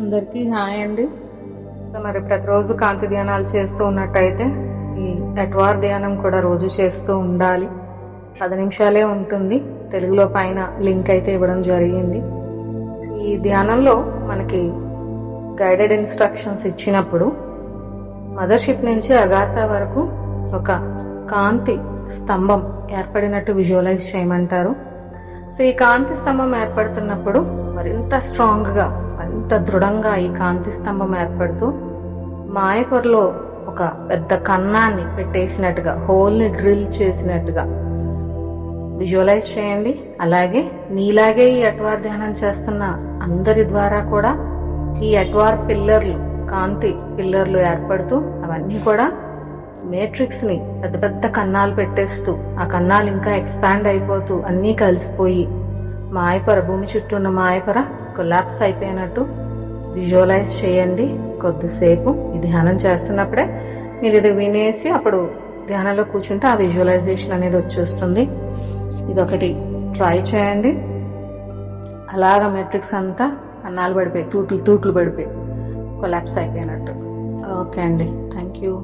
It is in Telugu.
అందరికీ హాయ్ అండి. సో మరి ప్రతిరోజు కాంతి ధ్యానాలు చేస్తూ ఉన్నట్టయితే ఈ ఎట్వార్ ధ్యానం కూడా రోజు చేస్తూ ఉండాలి. 10 నిమిషాలే ఉంటుంది. తెలుగులో పైన లింక్ అయితే ఇవ్వడం జరిగింది. ఈ ధ్యానంలో మనకి గైడెడ్ ఇన్స్ట్రక్షన్స్ ఇచ్చినప్పుడు మదర్షిప్ నుంచి అగార్తా వరకు ఒక కాంతి స్తంభం ఏర్పడినట్టు విజువలైజ్ చేయమంటారు. సో ఈ కాంతి స్తంభం ఏర్పడుతున్నప్పుడు మరింత స్ట్రాంగ్ గా, మరింత దృఢంగా ఈ కాంతి స్తంభం ఏర్పడుతూ మాయపొరలో ఒక పెద్ద కన్నాన్ని పెట్టేసినట్టుగా, హోల్ ని డ్రిల్ చేసినట్టుగా విజువలైజ్ చేయండి. అలాగే మీలాగే ఈ అట్వార్ ధ్యానం చేస్తున్న అందరి ద్వారా కూడా ఈ అట్వార్ పిల్లర్లు, కాంతి పిల్లర్లు ఏర్పడుతూ అవన్నీ కూడా మేట్రిక్స్ ని పెద్ద పెద్ద కన్నాలు పెట్టేస్తూ, ఆ కన్నాలు ఇంకా ఎక్స్పాండ్ అయిపోతూ అన్నీ కలిసిపోయి మాయపొర, భూమి చుట్టూ ఉన్న మాయపొర కొలాప్స్ అయిపోయినట్టు విజువలైజ్ చేయండి. కొద్దిసేపు ఈ ధ్యానం చేస్తున్నప్పుడే మీరు ఇది వినేసి అప్పుడు ధ్యానంలో కూర్చుంటే ఆ విజువలైజేషన్ అనేది వచ్చేస్తుంది. ఇదొకటి ట్రై చేయండి. అలాగా మెట్రిక్స్ అంతా కన్నాలు పడిపోయి, తూట్లు పడిపోయి కొలాప్స్ అయిపోయినట్టు. ఓకే అండి, థ్యాంక్ యూ.